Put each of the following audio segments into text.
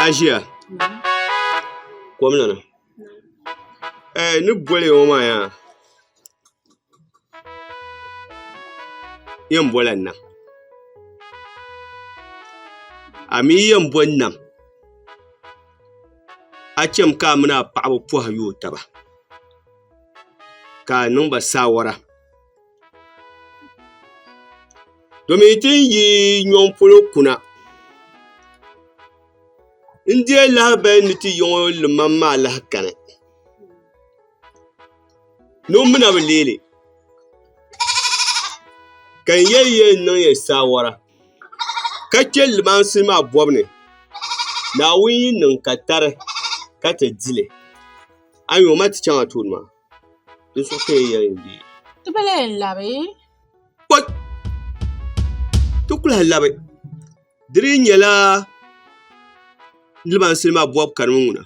Asia kom na ni bole o ma ya yan bolan nan ami yan bon nan a chem ka muna paɣaba poha yo taba ka niŋ ba sawara domin tin yi nyon polo kuna India lah ben niti yon lemama lah kana no muna belele kan yeye no ye sawara ka kel man sima bobne na wi nin katare ka ta dile ayo mati chama tunma so ke yende to bele labe what to kula labe diri nyela Liban silma bob karmuna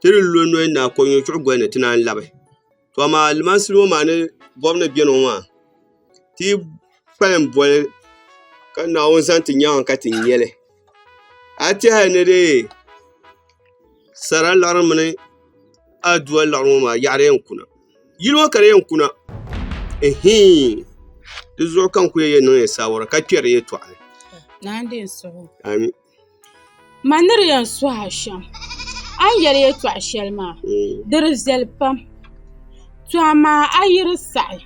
tiri lono na konyo chugwa na tinan labe to ma liman silmo mane bob na bieno ma ti palen bol kan na won santi nyan ka tin yele ati ha ne de sara larmane adwa larmo yare yankuna yilo kare yankuna dizo kan ku ye no ya sawara ka kere ye to na ndin so amin manir yan so hasham an yare ye to ashelma dir zelpam to ma ayir sai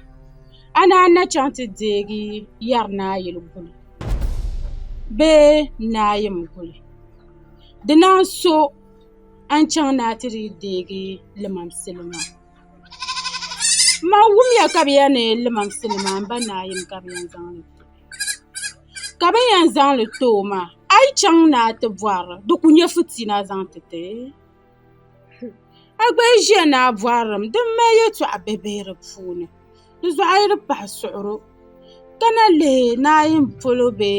ana na chanti degi yarna yilgul be na yimgul dina so an chan na tiri degi limam silma ma wumya kabiya ne limam silma ba na yim kabiyan zang le to ma ai chang na te voir du kunye futi na zang tete agbe je na voiram de meye to abebere fune du zo ayre pa suru kana le na yim polo be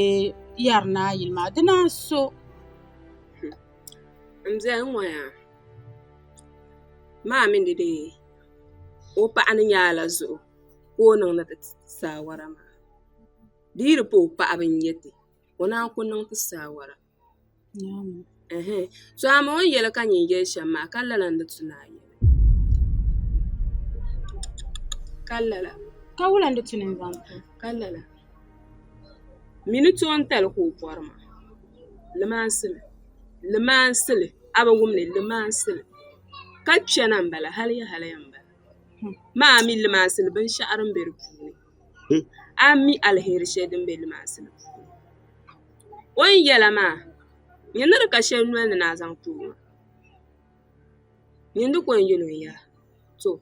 yar na yilma de na so mze nwa ma min de o pa an nyala zo ko non na sawara ma dir po pa abin yete ona ko non sawara so ama on yela kan yin gesha ma kallala da tunayi kallala kawulan da tunin zanto kallala minuto on tel ko porma limansile aba wumne limansile ka chenan bala halayan bala ma mi limansile bin sha'arin ber puni ami alheri shedin be limansile on yela ma Yenere ka shel nwen na zang tu. Yendu ko yelo ya. So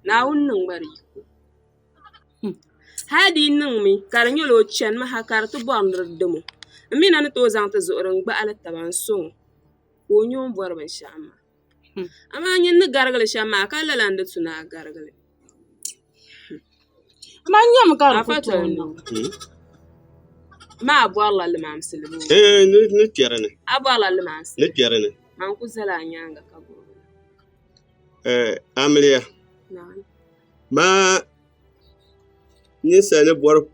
na un nung bari ko. Hadi nung mi kar nyolo chen ma hakar to bondr demo. Mi nan to zang to zo ran gba ala taban so. Ko nyon bor ban shama. Ama nyen ne gargal shama ka lalande tuna gargal. Ma nyam gar ko to no. Ma abwala limam silbu ne tierane abwala limam ne tierane man ku zala nyanga ka go amliya ma ni sane bor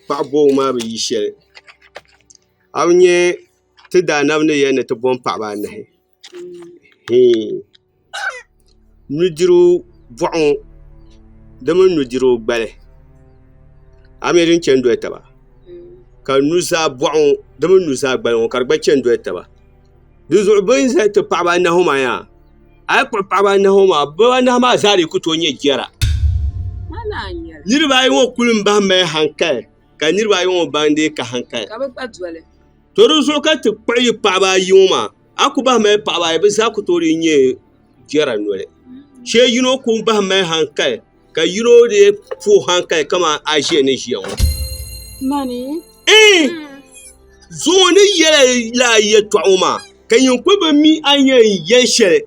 pa bo ma bi yishel awnye ti da namne ye ne to bon pa ba ne nudiru bon dama nudiru gbale amerin chendo etaba ka nusa buɣu dama nusa gbaliŋ ka di gba chɛni doli taba di zuɣu bin zali ti paɣaba anahi maa yaa a yi kpuɣi paɣaba anahi maa bɛ anahi maa zaa di ku tooi nyɛ jɛra niriba ayi ŋɔ kuli n bahi mali hankali ka niriba ayi ŋɔ bandi ka hankali to di zuɣu ka ti kpuɣi paɣaba ayi ŋɔ maa a ku bahi mali paɣaba ayi bɛ zaa ku tooi nyɛ jɛra noli shee yino ku bahi mali hankali ka yino de fu hankali kama a ʒiya ni ʒiya ŋɔ Mani? Zuɣu ni yɛla la yɛltɔɣa maa ka yinkpaba mi a yɛn yɛn shɛli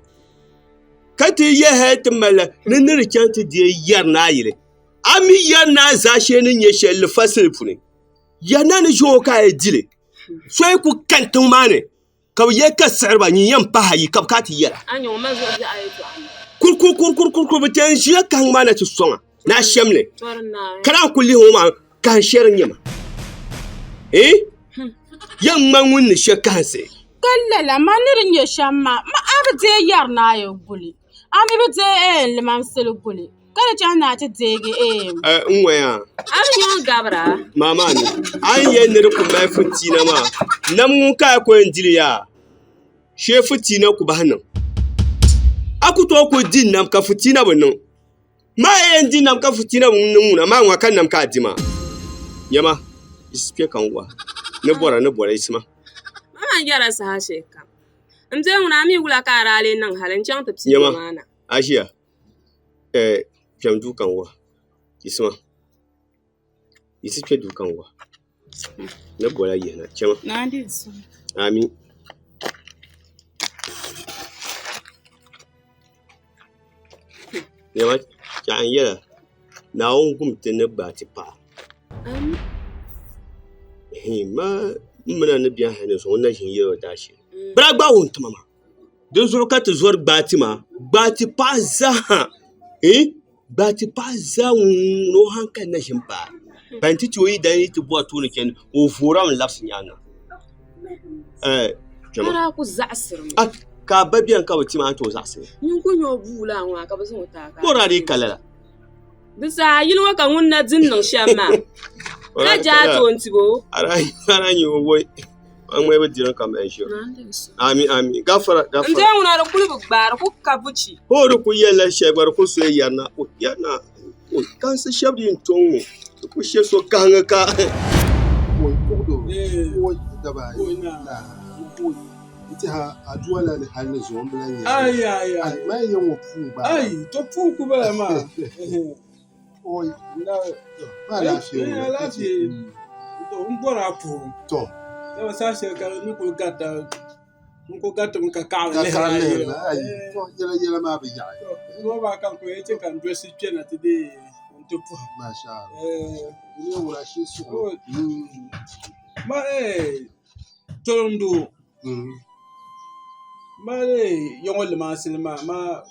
ka ti yɛhɛ ti mali ni di chaŋ ti deei yɛri naa yili a mi yɛri naa zaa shee ni nyɛ shɛli fasili puni yɛri naa ni ʒiŋɔ ka a yi dili so yi ku kan tiŋ maa ni ka bi yɛ ka siɣiriba nyi yɛn pahi ayi ka bi ka ti yɛra kur bi tɛn ʒiya kaŋ maa na ti sɔŋa na a shɛmli ka naan ku lihi ŋɔ maa kahan shɛri nyɛma yɛn ŋma ŋun ni shɛ kahansi Kallala manir nyɛ shɛm ma a bi deei yɛri naa ya guli a mi bi deei limansili guli ka di chaŋ naa ti deegi n waya Abi nyɔŋ gabira. Mama ni an yɛ niri ku mali fitina maa nam ŋun ka a ko n dili yaa shee fitina ku bahi niŋ a ku too ku di nam ka fitina bi niŋ maa yɛn di nam ka fitina bi niŋ ŋuna maa ŋwa ka nam ka a di maa nyɛma yisi kpe kan wa ni bɔra yisi ma Mama yɛra saha shee kam. N dee ŋuna a mi wula ka a raali niŋ hali n chaŋ ti pii maa na. Asia kpɛm duu kan wa yisi ma yisi kpe duu kan wa ni bɔra yihina chɛma amin nyɛma chaɣan yɛla naawuni gumti ni gbaati paɣa ma mina ni biɛn hani zuɣu na ʒin yɛla daashee bira gba wun tuma ma di zuɣu ka ti zɔri gbaati maa gbaati paɣa zaha gbaati paɣa za ŋun o hankali na ʒin paɣa ban ti o yi dan yi ti bɔri tooni chɛni o voora mi labisi nyaanga Ara ku zaɣasiri mi. Ka ba biɛni ka bi ti maa ti o zaɣasiri Nin ku nyɛ o buu la ŋɔ ka bi zaŋ o taa ka. bɔra di kala la Di saa yili ŋɔ ka ŋun na din niŋ shɛm maa ka jaa toon tibo. ara nyɛ o woi an ŋmɛ bi diri ka mali ʒiyo amin gafara N dee ŋuna di kuli bi gbaari ku ka buchi. o di ku yɛla shɛli gba di ku soya yarina o kansi shɛbi di yɛn tɔŋ ŋɔ di ku shɛ so kahaŋa ka iti ha aduwa la ni hali zuwa bila nyɛ Ai. ma yɛ ŋɔ puu ba Ai, to puu ku bala ma. oi Na ma lafiya lafiya. To n bɔra puu. to Dama saa shɛli ka ni ku gata mi ka kaɣali ka ka lihiri lihiri ayi to yɛla maa bi yaɣi Nobɔ maa kan ku yɛ ka n dɔsi kpɛna ti de n ti puhi. masha Allah ni wura shi suɣu Ma tolumdu ma yɔŋɔ limaasili maa ma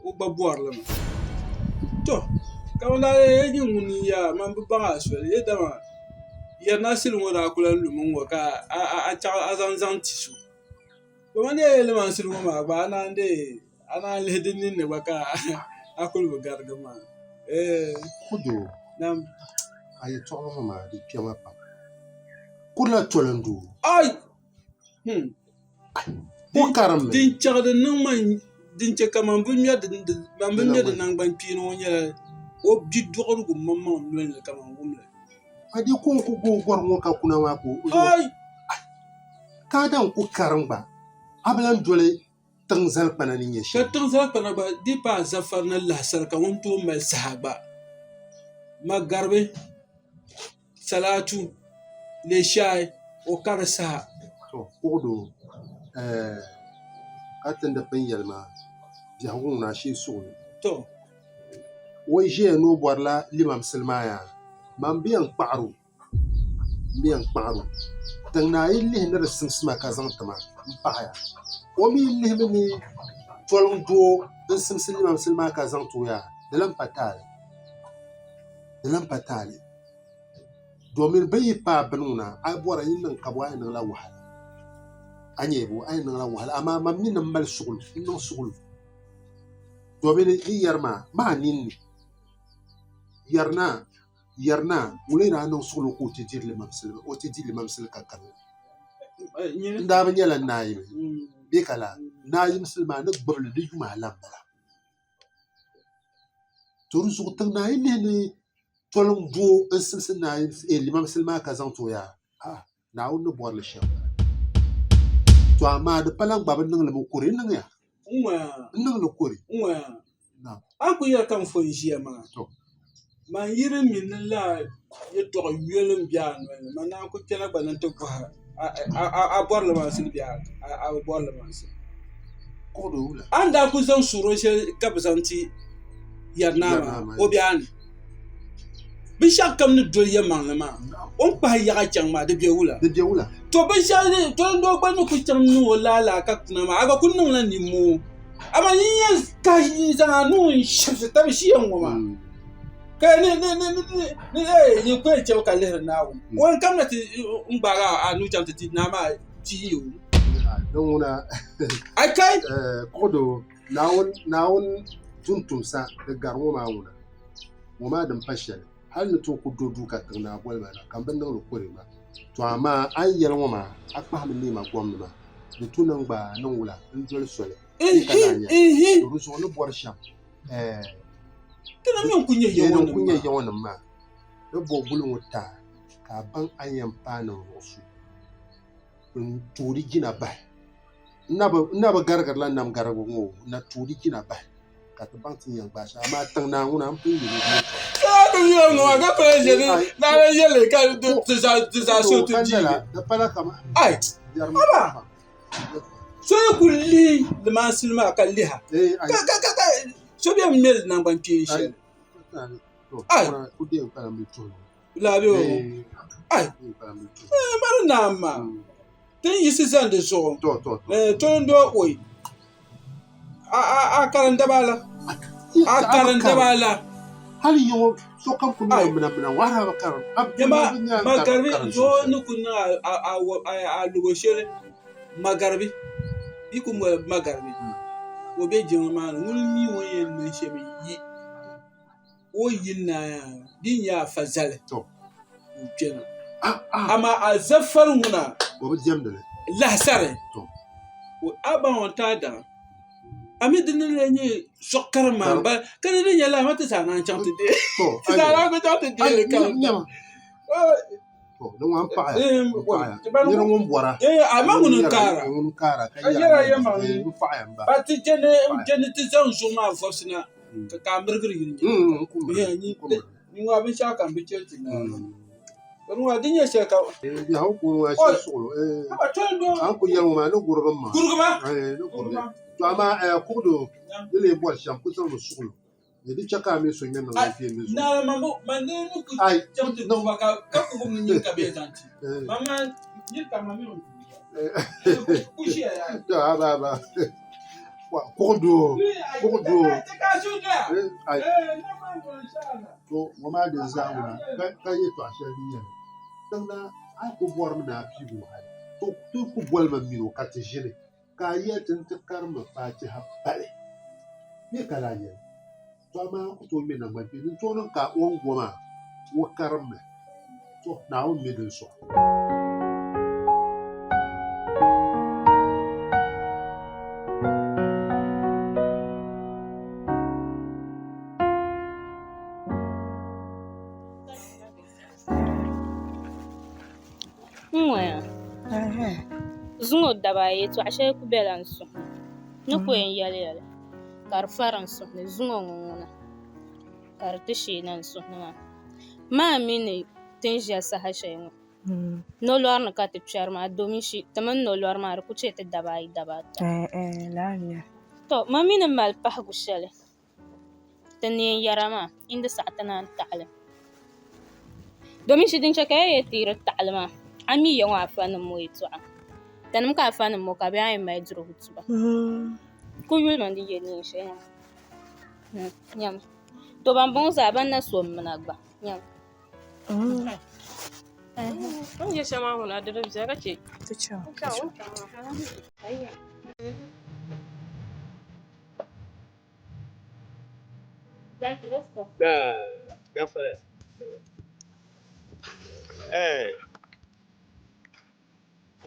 o gba bɔrili mi. To ka ŋun daa yɛ ŋun ya man bi baŋ a soli yɛ dama yɛri na sili ŋɔ daa kula lumi ŋɔ ka a zaŋ ti so. To man yɛ limaasili ŋɔ maa gba a naan lihi din ninni gba ka a kuli bi garigi maa. kudu Nam. a yɛ tɔɣili maa di kpɛma pam kurila tolundu Ai. ko karim mi Din chɛɣi di niŋ man din chɛ ka man bi ŋmɛ di nangban kpiino ŋɔ nyɛla o bi duɣirigu maŋ nolini ka man wumli. a di ko n ku go gɔri ŋɔ ka kuna maa ko Ai. ka dan ku karim gba a bilan doli tiŋ zali kpana ni nyɛ Ka shɛli tiŋ zali kpana gba di pa zafari ni lahasari ka ŋun tooi mali saha gba ma garibi salatu leeshai o kari saha. to kuɣudu ka tindi pin yɛlima biɛhigu ŋuna shee suɣuli To o ʒiya ni o bɔrila limamsili maa yaa man biɛn kpaɣaru tiŋ naa yi lihi ni di simsima ka zaŋ tima n paɣaya o mi lihimi ni tɔlim doo n simsi limamsili maa ka zaŋ tuya di lan pa taali domin bin yi paai bini ŋuna a bɔra yi niŋ kabu a yi niŋla wahala a nyɛ bu a yi niŋla wahala amaa man mi ni mali suɣulu n niŋ suɣulu domin yi yɛri maa ninni yɛrina wuli daa niŋ suɣulu ka o ti di limamsili ka kabi n daa bi nyɛla naayimi bee ka la naayimsili maa ni gbibili di yuma lan bala to di zuɣu tiŋ naa yi lihi ni tɔlim doo n simsi limamsili maa ka zaŋ toya naawuni ni bɔrili shɛm to amaa di palan gba bi niŋli mi kuri niŋya n niŋli kuri an ku yɛri kan fo n ʒiya maa man yiri min la yɛtɔɣa yɔlim biɛ a nolini man naan ku kpɛna gba niŋ ti bɔha a bɔrili mansili biɛ a bɔrili mansili an daa ku zaŋ suuro shɛli ka bi zaŋ ti yɛri naa maa o biɛ a ni binshaɣu kam ni doli yɛmaŋli maa o n kpahi yaɣa chaŋ maa di biɛ wula to binshaɣu to n doo gba ni ku chaŋ niŋ o laalaa ka kuna maa a gba ku niŋla nimmoo ama yi yɛ ka zaŋ a nuhi n shibisi tabi shiya ŋɔ maa ka ni kwe chɛbu ka lihiri naawuni o n kam na ti n gbaagi a nu chaŋ ti ti naa maa ti yi o don ŋuna akai kodo naawun tuntumsa di gari ŋɔ maa ŋuna ŋɔ maa din pa shɛli hali ni to ku do du ka tiŋ naa bɔli maa na kam bi niŋdi kuri maa to amaa a yi yɛli ŋɔ maa a kpahimi neema gɔmni maa di tu niŋ gba niŋ wula n doli soli du zuɣu ni bɔri shɛm kana min kun nyɛ yɛŋɔ nim maa di bo buli ŋɔ taa ka a baŋ a yɛn paa niŋ zuɣusu n toori jina bahi n na bi garigirila nam garigu ŋɔ na toori jina bahi ka ti baŋ ti yɛn gbaashi amaa tiŋ naa ŋuna n pun yɛli ka pɛrɛ ʒɛni naara yɛli ka ti zaa so ti jiibi di pala kama ai aba so ye ku li limansili maa ka liha so bɛ mɛli nangbani kpee shɛli ai laabi o ai mari naam maa tin yisi zandi zuɣu tɔn do oi a karin daba la hali yɛŋɔ so kam ku niŋ mina wahara ba karim magaribi zo ni ku niŋ a lugo shɛli magaribi yi ku mɔli magaribi o bɛ jiŋli maa ni ŋuni mi ŋɔ yɛn niŋ shɛmi yi o yili naa din yɛ a fa zali n kpɛna ama a zafari ŋuna lahasari a ban wọn taa daŋ a mi di ni le nyɛ sɔɣu karim maa ba ka di ni nyɛ la ma ti saa naan chaŋ ti deei ti saa naan chaŋ ti deei li karim yɛli ŋun bɔra a ma ŋuni kaara a yɛra yɛma ba ti jɛni ti zaŋ zuɣu maa vɔbisi na ka a mirigiri yili nyɛ ŋɔ binshɛɣu kam bi chɛli ti na ŋɔ din nyɛ shɛli ka an ku yɛli ŋɔ maa ni gurigim maa to amaa kuɣudu ni lee bɔri shɛm ku zaŋ ni suɣulo ni di chɛ ka a mi so ŋmɛ niŋ fiye mi zuɣu naara man ne ni ku chaŋ ti duba ka kuɣu mi nyɛ ka bɛ zaŋ ti mama nyɛ ka ma mi ku ʒiya aba kuɣudu to ŋɔ maa din zaa ŋuna ka yɛ tɔɣu shɛli din yɛli tiŋ na a ku bɔrimi ni a piibu hali to ti ku bɔlimi mini ka ti ʒini ka a yɛli tin ti karimmi Fatiha pali mi ka laa yɛli to amaa ku tooi mi nangbani kpee din tooi niŋ ka o ni go maa o karimmi to Naawuni mi din sɔŋ Zuŋo daba ayi tɔɣu shɛli ku bɛla n suŋ ni ku yɛn yɛli ka di fari n suŋ ni zuŋo ŋuna ka di ti sheena n suŋ maa maa mi ni tin ʒiya saha shɛli ŋɔ nolɔri ni ka ti kpɛri maa domin shi ti mini nolɔri maa di ku chɛ ti daba ayi daba ata to ma mi ni mali pahigu shɛli ti neen yɛra maa n di saɣa ti naan taɣali domin shi din chɛ ka yɛ tiiri taɣali maa a mi yɛ ŋɔ afa nim mo yɛtɔɣa tanim ka afa nim mo ka bɛ a yɛn mali duro tuba ku yuli man di yɛ neen shɛli nyam to ban bɔŋɔ zaa ban na so mina gba nyam An je shama huna da rabi zaka ce.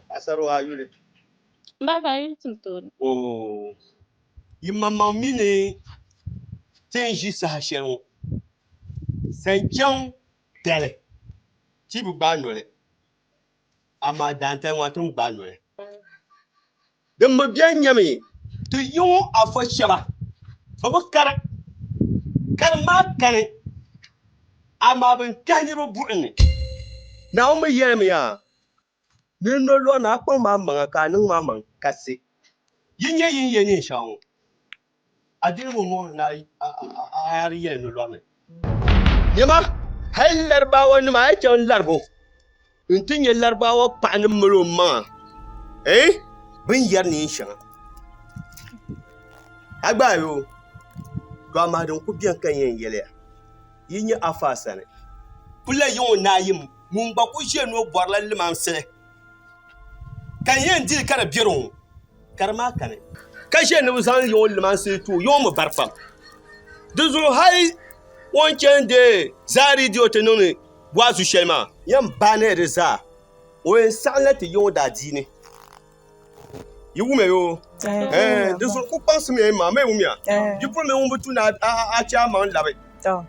Asaro ayule. Baba yi tuntori. Oh. Yimama mini tenji sahashenu. Sanjang tele. Tibu banole. Ama dante watum banole. De mo bien nyami. To yo afo shaba. Fabo kara. Karma kane. Ama ben kanyiru bu'ni. Na o me yem ya. Ni no lo na kwa mama ka ni mama kasi. Yin ye shawo. Adin mo na ari ye no lo ne. Yema hal larbawa ni ma ya larbo. Untin ye larbawa pa ni mulo ma. Bin yar ni shan. Agba yo. Ga ma don ku biyan kan yen yele. Yin ye afasa ne. Kula yon na yim mun ba ku je no borla liman se. Kan yen dil kara biro. Karma kane. Ka je no zan yon liman se tu yon mo barfam. Duzu hay won de zari di otenone wazu shema. Yam bane reza. O en salati yon da dini. Yume yo. Duzu ku pense me ma me umia. Du pour me umbutu na a cha man labe.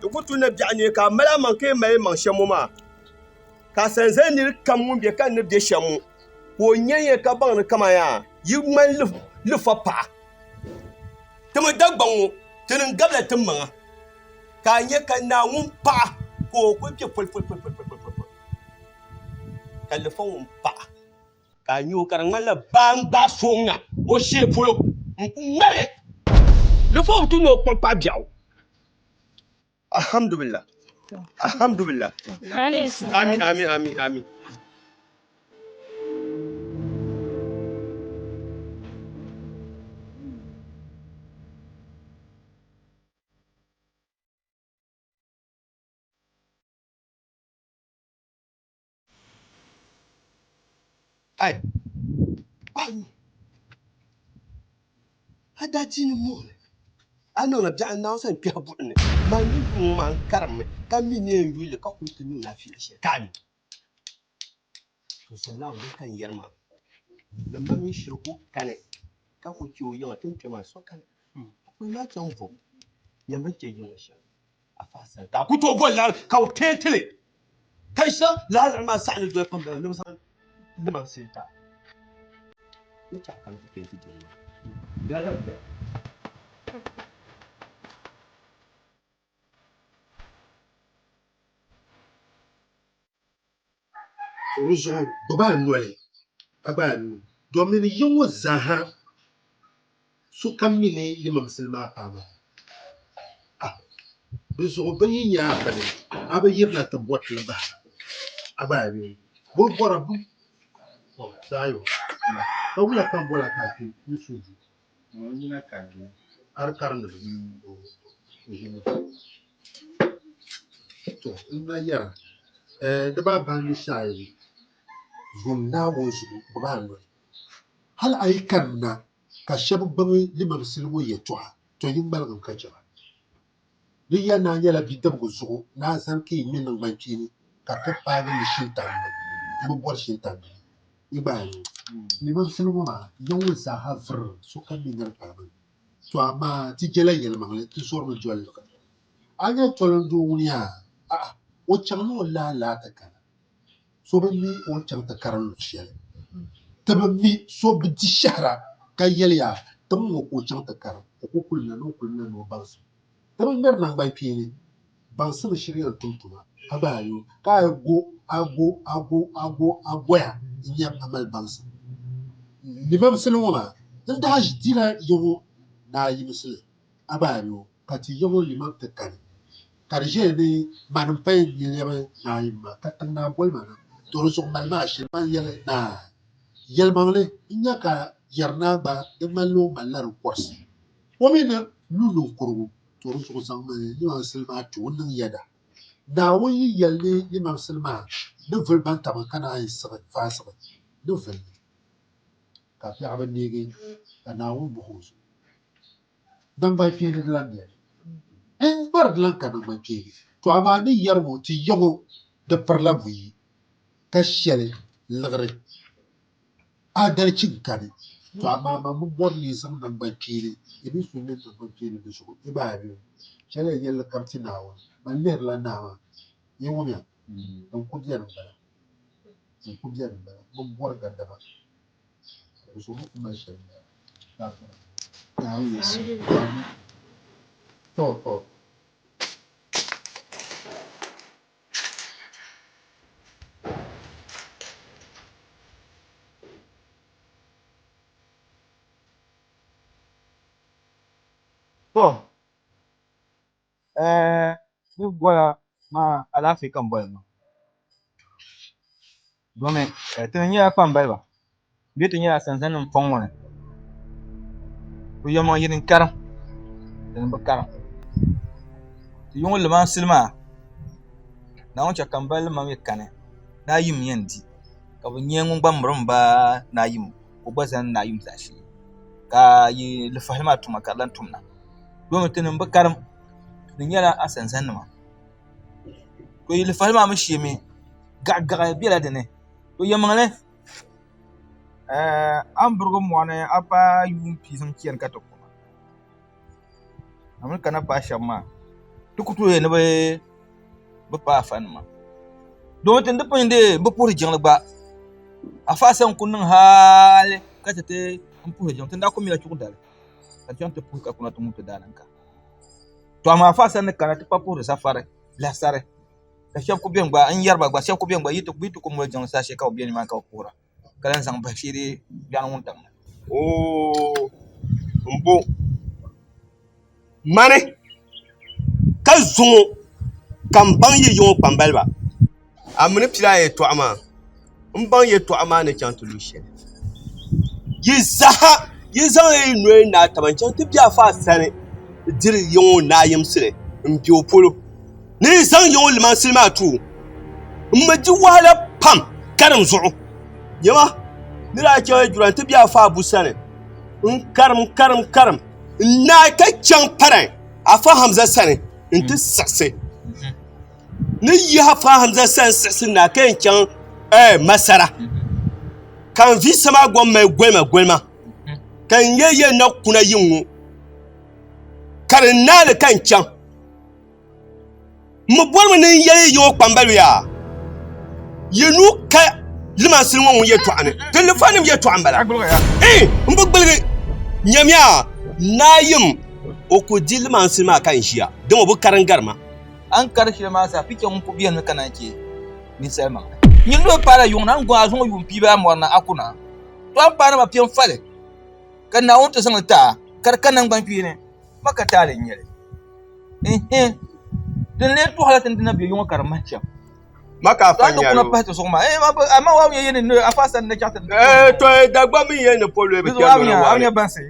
Du ku tu na bianye ka mala man ke me man shemo ma. Ka sanze ni kamun be kan ne de shemo. Ko nyenye ka ban kama ya. Yi man lu fa pa. Tama dagban tinin gabla timma. Ka nye ka na wun pa ko ko ke fol. Ka le fon pa. Ka nyu karang la bang ba songa. O she folo. Ngale. Le fon tu no pa biaw. Alhamdulillah. Alhamdulillah. Amin. Ay. Hada tin mo. Ano na biya na san biya buɗe man yi man karame kan mi ne yule ka ku tunu na fi shi kan to sai na wani kan yarma da man shirku kane ka ku kiwo yawa tun ce masu kan ku na can vo ya mace yin shi a fasa ta ku to bolla ka tentile kai sa la ma sa ni do kan da ni san da man sai ta ni ta kan ku tentile da da Ruzo baba nwale baba nu domin yawo zaha su kan mine limam silma ama ruzo bayin ya bane aba yirna ta botla ba aba ni bo bora bu sayo ba wala kan bola ka fi yusu ni na kan ar karnu to ina yara da ba ban ni shayi zumna wo su baba nu hal ay kanna ka shabu bangi limam silmu ye to yin balgam ka jaba ni yana yala bi dabgo zugo na san ki min nan banki ka ta fara ni shinta mu bor shinta ni ba limam silmu ma yawo sa hafr su kan min gar pa to amma ti jela yel mangle ti sor mo jol ka anya tolon du wunya o changno la ta kana so ban mi o chang ta karan shel tabbi so bi ti shahra ka yelya tam mo ko chang ta kar ko kulna no bansu tam mer nang bay pini bansu bi shirya tuntuma abayo ka ago ya nyam amal bansu ni bam sunu ma dan da ji dira yo na yi musul abayo kati yo liman ta karje ne manum pay ni ne na yi ma ka tan na bol ma to so mal ma shi man yele na yelmangle inyaka yarna ba de malo malar kwas womina lulu kuru to rusu sangma ni ma silma to wannan yada da wani yalle ni ma silma de vol ban ta kana ai sa fa sa de vol ka fi abin ne ge na wu buhus dan ba fi ni lan ne bar lan ka ba fi to amma ni yar mu ti yago de parla buyi ka shele lagre adalcin kare to amma ma mun borni san nan bankiri ibi su ne to bankiri da su iba bi chele yel kamti nawo man ler la nawa yi wumya don ku biyan ba mun bor ga da ba su mu kuma shi ta ta yi to gola ma alaafee kan boli maa domi ti ni nyɛla kpambaliba bee ti nyɛla sanzanim fɔŋ ŋɔ ni bɛ yɛma yini karim din bi karim ti yuŋ liman sili na ŋun chɛ kambali ma mi kani naayim yɛn di ka bɛ nyɛ ŋun gba mirim ba naayim o gba zani naayim zaashee ka yi lifahili maa tuma ka di lan tumna domi ti nim bi karim di nyɛla a sanzanima to yi lifahili maa mi shee mi gaɣagaɣa bela dini to yɛmaŋli an birigi mɔɣuni a pa yuun pii zaŋ chɛni ka ti kuma amin kana paai shɛba maa ti ku tooi ni bi paai afanima domi ti di pun de bi puhiri jiŋli gba afaasa n ku niŋ haali ka ti n puhiri jiŋli ti daa ku mila chuɣu dali ka chɛŋ ti puhi ka kuna ti ŋun ti daani ka to amaa afaasa ni kana ti pa puhiri safari lahasari ka shɛba ku bɛn gba n yɛriba gba shɛba ku bɛn gba yi ti ku mali jiŋli saashee ka bi bɛ nimaani ka bi puhira ka lan zaŋ bahashiri biɛɣuni ŋun tam n bo mani ka zuŋo ka n baŋ yi yuŋo kpambaliba a mini pila yɛltɔɣa maa n baŋ yɛltɔɣa maa ni chaŋ ti lu shɛli yi zaha yi zaŋ yi noya naa taba n chaŋ ti bɛ afa sani diri yuŋo naa yimsili n bɛ o polo ni yi zaŋ yuŋo limansili maa tu n mi di wahala pam karim zuɣu yɛma ni daa chɛŋ jura ti bɛ afa abu sani n karim n naai ka chaŋ paran afa hamza sani n ti saɣisi ni yi afa hamza sani saɣisi naa ka yɛn chaŋ masara kan vi sama gɔm mali golima kan ye na kuna yin ŋɔ ka di naani kan chaŋ mi bɔrimi ni n yɛli yuŋo kpambaliba yaa yi nu ka limansili ŋɔ ŋun yɛltɔɣa ni ti lifanim yɛltɔɣa n bala n bi gbiligi nyɛmiya naayim o ku di limansili maa kan ʒiya din o bi karim garima an kari shɛli maa sa picha ŋun ku biɛni ka naan chɛ ninsalima nyini lo paala yuŋ na n gɔŋ a zuŋɔ yuŋ piiba a mɔri na a kuna to an paani ma piɛn fali ka naawuni ti zaŋli taa ka di ka nangban kpeeni ma ka taali n nyɛli din lee tɔɣala ti dina bɛ yuŋɔ ka di mahi chɛm maka to an kuna pahi ti zuɣu ma ama waa mi yɛni a fa sani na chaɣati to dagba mi yɛ ni polo bi a nyɛ bansi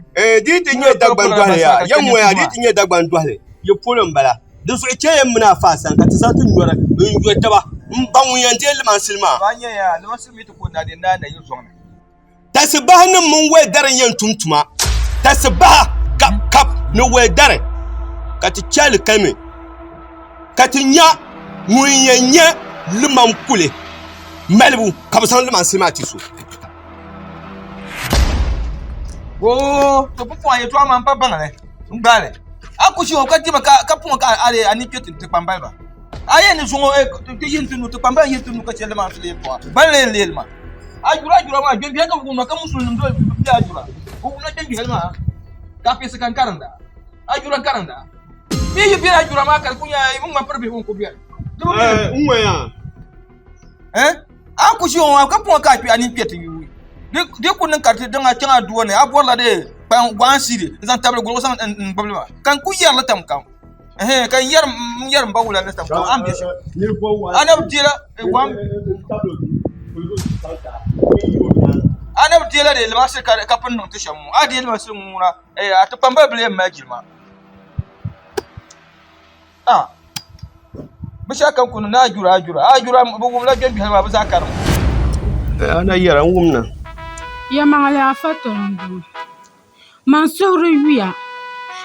di ti nyɛ dagban dɔhili ya yɛn ŋɔya di ti nyɛ dagban dɔhili yi polo n bala di zuɣu chɛ yɛn mina a fa sani ka ti zaŋ ti nyɔri n yɔ taba n ba ŋun yɛn deei limansili maa ba nyɛ ya limansili mi ti ko na de na yi zɔŋni tasibaha ni min wɛ dari yɛn tumtuma tasibaha kap ni wɛ dari ka ti chɛli kalimi ka ti nya ŋun yɛn nyɛ liman kuli malibu ka bi zaŋ limansili maa ti so to pupuŋa yɛltɔɣa maa n pa baŋli n gbaali a ku shi ka dima ka puŋa ka a ni kpe ti kpambaliba a yɛ ni zuŋo ti yin ti nu ti kpambali yin ti nu ka chɛ limansili yɛltɔɣa ban leen leeli ma a jura maa gbɛmbihi ka wuma ka musulnim do bi a jura o wumna gbɛmbihi maa ka pisi kan karinda a jura karinda mi yi bɛla a jura maa ka di ku nyɛ mun ŋma piri bihi ŋun ku bɛli n ŋɔya an ku shi ka puŋa ka a kpe a ni kpe ti yuui di ku niŋ ka ti diŋa chaŋ a duwa ni a bɔrila de gɔɣan siri n zaŋ tabili gɔlgo zaŋ n gbibli ma kan ku yɛrili tam kam kan yɛrim ba wula li tam kam an bɛ shi a na bi deela a na bi deela de limansili ka pini niŋ ti shɛm mu a deei limansili ŋuna a ti kpambali bili yɛn mali jilima bi shɛli kan kuni na a jura bi wumla gbɛmbihi maa bi zaa karim ana yɛra n wumna yɛmaŋli afa tɔndu man suhuri yuya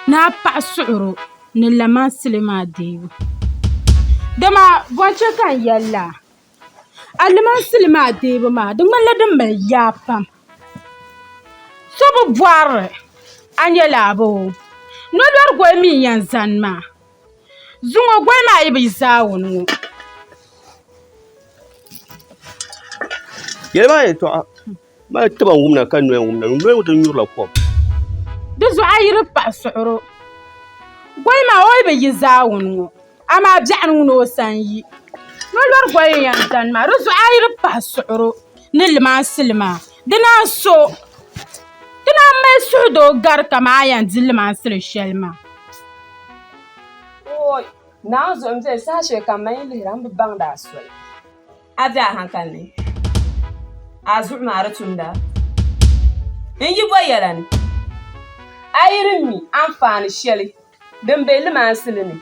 ni a paɣa suɣuro ni limansili maa deebu dama bɔnchɛ kan yɛlla a limansili maa deebu maa di ŋmanila din mali yaa pam so bi bɔrili a nyɛla abo nolɔri gɔi mi yɛn zani maa zuŋɔ gɔi maa yi bi zaawuni ŋɔ yɛli maa yɛltɔɣa maa tiba wumna ka noya wumna noya ti nyurila kom di zuɣu a yiri paɣa suɣuro gɔi maa o yi bi yi zaawuni ŋɔ amaa biɛɣuni ŋuni o san yi nolɔri gɔi yɛn zani maa di zuɣu a yiri paɣa suɣuro ni limansili maa di naan so ti naan mali suhudoo gari kama a yɛn di limansili shɛli maa Na zo mze sa she kan mai liran babban da aswal. Ada hankali. Azur mara tunda. In yi boyara ne. Ayirin mi amfani sheli. Dan bai lima silini.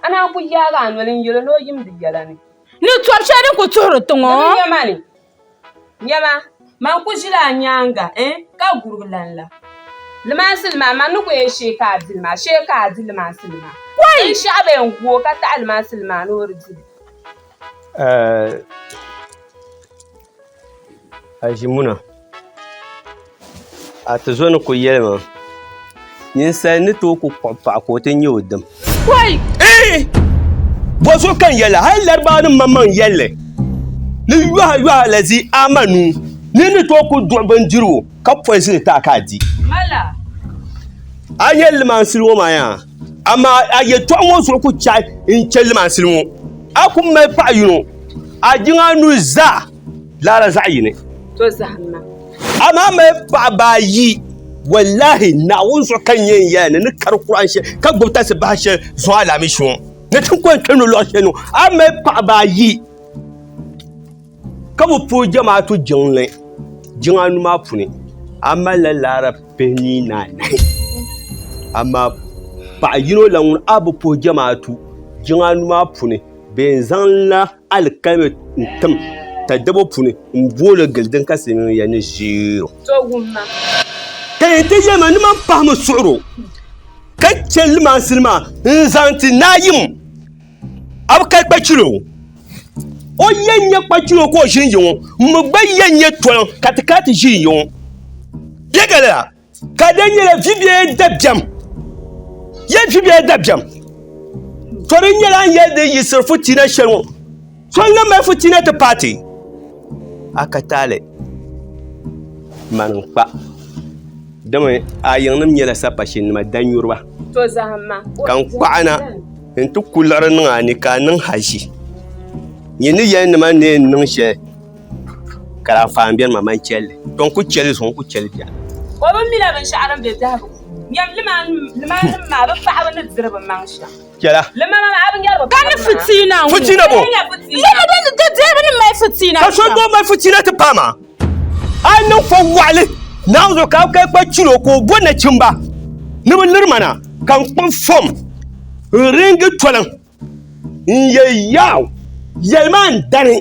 Ana ku yaga anwalin yelo no yim di yala ne. Ni tuwab shari ku tuhuru tungo. Nyama ne. Nyama. Man ku jila nyanga ka gurgulan la. Lima silma man ku ye sheka dilma lima silma. Wai shabe ngo ka ta lima silma no ridi. Ajimuna. Ata zo ni ku yelma. Ninsal ni to ku pa ko tin yodum. Wai! Bozo kan yella hay larbanin mamman yelle. Ni yuha lazi amanu. Ni to ku doban jiro ka poisi ta ka di. Mala. Ayel man silwo maya. Ama aye to won so ku chai in chel man silwo. Akum me pa yuno. Ajinga nu za lara za yine. To zahma. Ama me pa ba yi. Wallahi na won so kan yen yana ni kar Qur'an she ka gubta se ba she so ala mi shon ne tun ko tanu lo she no ame pa ba yi ka bu pu jama'atu jinle jinganu ma puni amma la lara peni na amma pa yino la un abu pu jama'atu jinganu ma puni benzan la alkalme tam ta dabo puni mbolo gildin ka se mi yana zero to gumma كنت يمن من فهم السعر كتشل ما سلما إنسان تنايم أبكر بتشلو أو ين بتشلو كوشين يوم مبين يتوان كتكات جي يوم يقلا كدني لفيبي دبجم يفيبي دبجم ترى لان يدي يصرفوا تينا شلون شلون ما فتينا تباتي أكتالي ما نقبل dama ayin nim nyela sapashin ma danyurba to zahamma kan kwaana intu kular nan ani ka nan haji yini yen ma ne nan she kara fambiyan ma man chelle don ku chelle son ku chelle biya ko ban mila ban sha'aran bai da nyam lima ma ba fa abin dirba man sha kela lima ma abin yarba Kan fitina bo Lima da dirba mai fitina ka so do mai fitina ta fama an nan fa wale na zo ka kai baciro ko bona cimba ni mun lirmana kan kun fom ringi tolan ye yaw yelman dare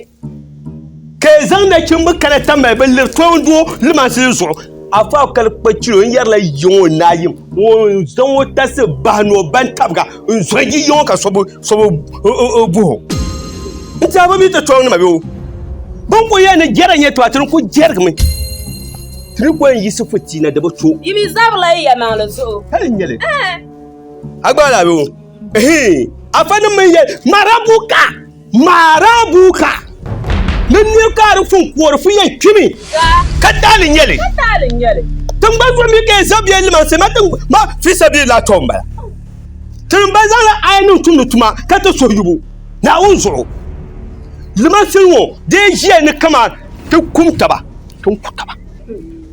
ke zan da cimba kana ta mai ballir to ndo liman sai zo afa kal baciro yar la yo nayim wo zan wata se bano ban tabga so gi yo ka so bu ita ba mi ta to ni mabe bon ko yana geran ye to atun ku jergme Trikwen Yusufu Tina de Bocho. You mean Zabla Yamalazo? Telling you. Agbalabu. Afana Maya Marabuka. The new car from Quarter Kimi. Catalin Yelly. Catalin Yelly. Tumba from you guys up your limit, ma Fisabi La Tomba. Tumbazala I know Tunutuma, Kataso you. Now also. Limasilmo, Deji and come on to Kumtaba.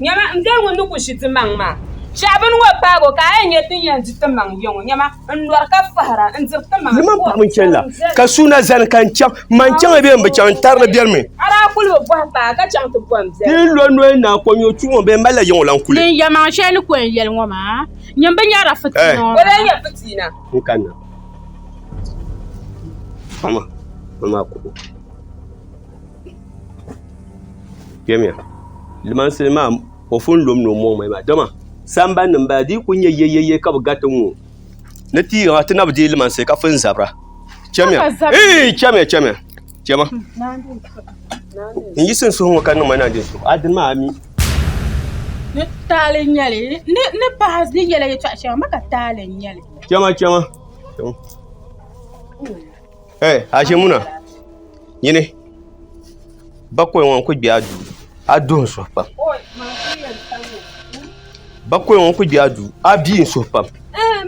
Nyama ndengo nduku shitimang ma. Shaban wa pago ka enyetin yan jitimang yong nyama ndwar ka fahara nzirtimang. Liman pa mun kella ka suna zan kan cham man cham be mbe cham tar le bier me. Ara kulwo bwa pa ka cham to bom ze. Ni lo no na ko nyo tuwo be mala yon lan kule. Ni yama shani ko yel ngoma. Nyamba nyara fitina. Wala nya fitina. Nkana. Mama ko. Kemia. Liman selma o fun lom no mo mai ma dama samba nan ba di kunya yeyeye ka bugata mu na ti ga tana budi liman sai ka fun zabra chemia chemia in yi sun so kan nan mana din su adin ma ami ni talen nyale ni pas ni yele ya tashi maka talen nyale chema Hashimuna yine bakwai wan ku biya adun so pam bakwai won ku biadu abi so pam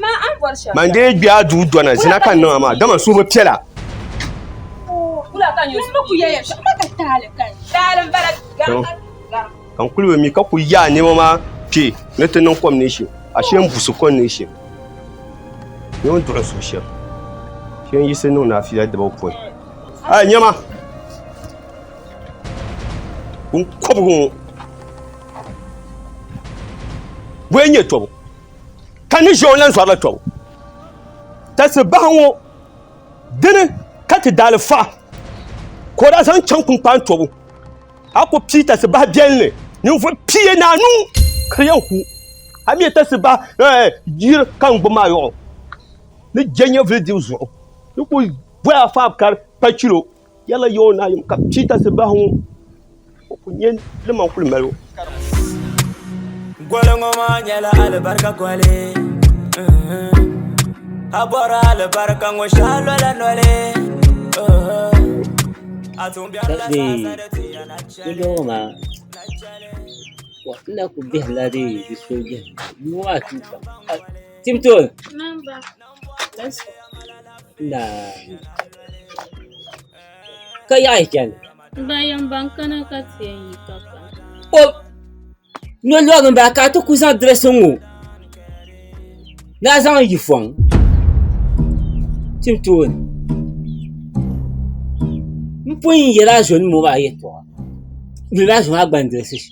ma an borsha man de biadu dona zina kan nan ama dama so ba pela kula kan yo ku yaya maka tale kai talan barak kan kulwe mi ka ku ya ne ma ke na tanan kom ne shi ashe mbusu kon ne shi yon dora so shi Ken yisi niŋ naafiya diba pɔi. Nyama. Kun kɔbigu ŋɔ. Bɔi nyɛ tɔbu. Ka ni ʒe o lan zɔrila tɔbu. Tasi bahi ŋɔ dini ka ti daali faɣa. Ka o daa zaŋ chaŋ kunkpaan tɔbu. A ku pii tasi bahi biɛlli. Ninvuɣu pia naanu ka di yɛn hu. A mi tasi bahi yiri ka n gbubi maa yɔɣu. Ni je nyɛ vili dibu zuɣu. Ni ku bɔya faɣa kari pa chilo. Yɛla yɛ o naayim ka pii tasi bahi ŋɔ. O ku nyɛ liman kuli mali o. Golongo ma nyala albarka kwale abora albarka ngo shalo la nole atumbia la golongo ma wala ku bihla de bisoje muatu timto Namba. Let's go. na kaya ikan Bayan bankana ka tiyan yi kaka. o no lo ba ka to kusa dressing na zan yi fon timto mpun yela jeune mo ba yeto ni la jeune agban dressing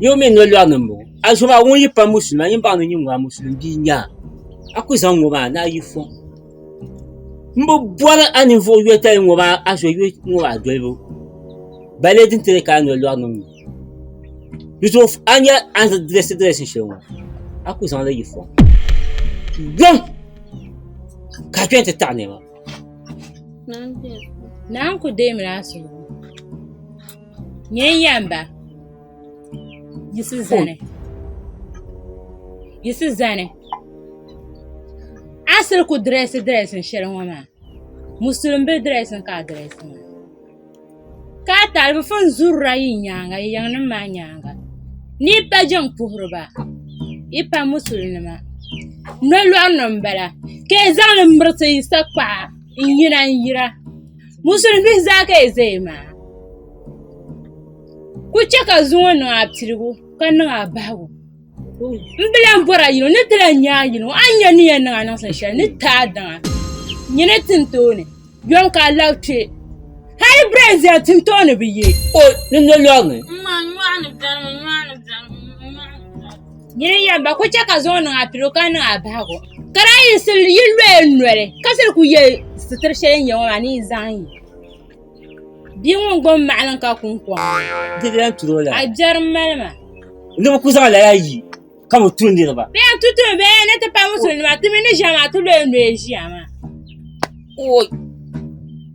yo me no lo mo a jeune ba won yi pa musulman yin ba no yin wa musulman bi nya akusa mo ba na yi fon mbo bora ani vo yeta mo ba a so yi mo ba do bale din tere ka no lo mo Biso anya an dressing show. Aku san la yifo. Gam. Ka twente tane ma. Nan ku dai mira su. Nyen yamba. Yisi zane. Asir ku dressing shirin wama. Musulun be dressing ka dressing. Ka talbi fun zurra yin nyanga yang nan ma nyanga. Ni pa jang puhruba. Ipa musulunima. No lo nombala. Ke zan mbrse isakpa. Yira. Musulun bi zaka ezema. Ku cheka zuwa no aptirigo. Kan na abago. Mbila mbora yino ni tira nya yino. Anya ni yan na san sha ni ta dan. Nyine tintone. Yon ka lawche. Hari breze tintone biye. O ni no lo ngi. Nyine yamba ku cheka zuwa no aptirigo kan na abago. Kara yisil yilwe nwere. Kasir ku ye sitir shelen yawa ni zan yi. Bi won gom ma'alan ka kun kwa. Digan turola. Ajar malma. Ndo ku sa la yayi. Kamu tundi ba. Be tutu be ne te pa musulma tumi ni jama tu le nwe jama. O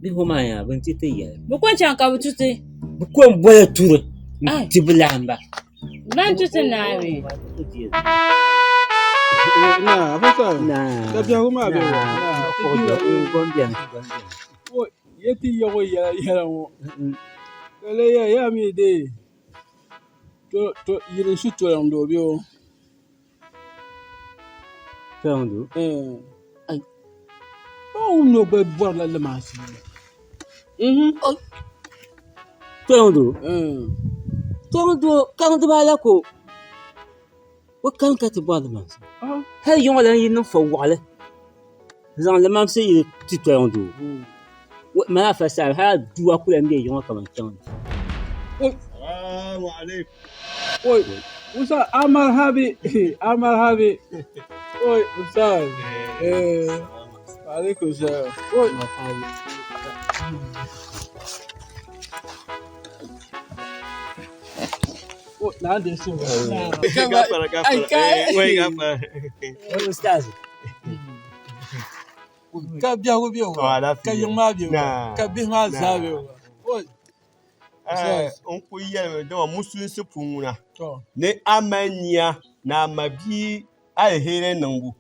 bi ho ma ya ban tite ya. Bu kon chan ka tutu. Bu ko boya turo. Tiblamba. Ban tutu na we. Na abasa Na. Tabia huma be. Na ko do gondian. O yeti yogo ya mo. Kale ya mi de. To yire su to ndo bi o. Tondo. Ai. O no be bor la le masi. Tondo. Tondo ba la ko. Wa kan ka ti ba de masi. Hey yon la yin no fo wale. Zan le mam se yi ti tondo. Ma fa sa ha du akula mbe yon ka man tondo. Assalamu alaikum. Oi, usa amal habi. Oi, usa. Alaikum salam. Oi. Oh, na de so. Gafara. Wai gafara. Ustaz. Ka biya ko biyo. Ka yima biyo. Ka bi ma zabe. Oi. On ku yɛlimi dama musulisi puuni ni amanya na mabi alheri niŋbu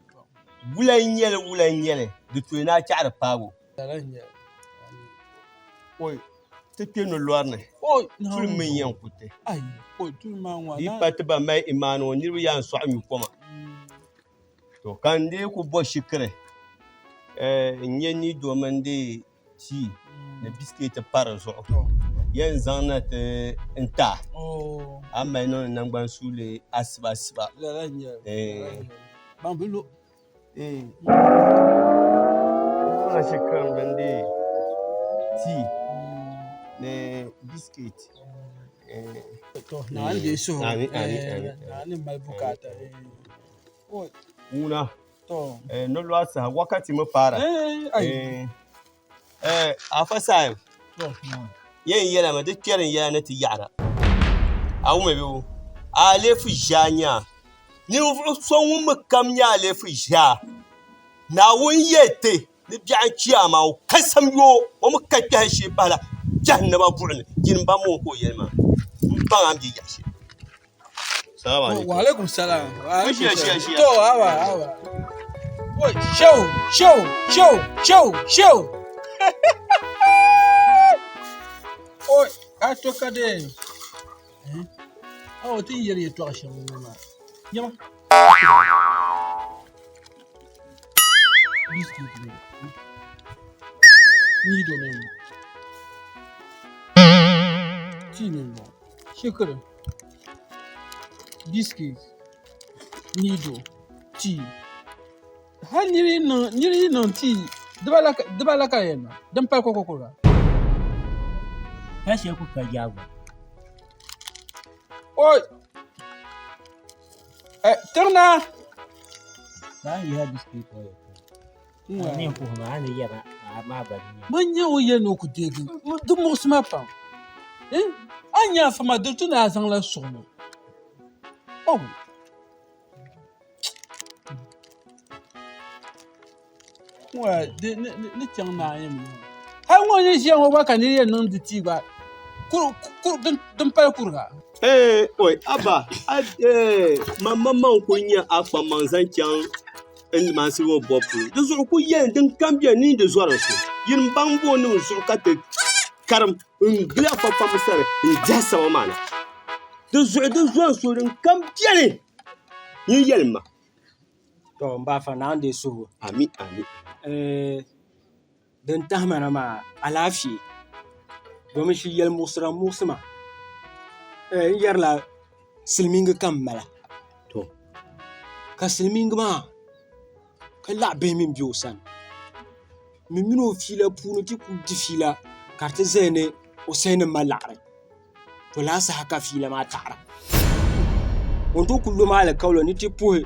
wulan yɛli di tooi na chɛɣiri paago oi ti kpe no lɔrini tuli min yɛn kuti di pa ti ba mali imaani o niriba yɛn sɔɣi mi koma to kan di ku bɔ shikiri n nyɛ ni domin di tii ni bisiketi pa di zuɣu yen zaŋ na ti nta amma no nangban sule asiba Bambulo. baŋa shekaran bandi tea ne biscuit to na an je so Amin. na ni mai bukata Una to no lwasa wakati mu fara a fasa yen yela ma duk kerin ya na ti yara awu me biu a le fu janya ni so wu mu kam nya le fu ja na wun yete ni bi'an kiyama kasam yo o mu kakka shi bala jahannama bu'un jin ba mu ko yelma ba am ji yashi salamu alaikum wa alaikum salam shi to awa boy show oi ato kade awo ti yeri to ashe mu ma yama biscuit ni do ne ti ne mo shukran biscuit ni do ti ha nyiri no ti debala ka yena dan pa ko ga Kashe ku ka jago. oi terna Ba yi ha biscuit ko. Ne ko ma ne ya ma ba ni. manya o ye no ku degi du mo sma pa anya fa ma du na san la so no oh wa de ne chang na yin mo ha ngo ni shi ngo ba ka ni ye no di ti ba kur dun pa kurga oi aba mamma ko nya afa manzan kyan en man si wo bopu de zo ku yen din kambia ni de zo rasu yin bambo ni zo ka te karam ngla fa fa musare jassa wa mana de zo so din kambia ni yin yelma to mba fa na ande so ami dan tahmana ma alafi domin shi yel musma yarla silminga kammala to ka silminga ma ka la be min biyo san min mino fila puno ti ku di fila karta zene o sene malare to la sa haka fila ma tara on to kullu ma la kawlo ni ti puhe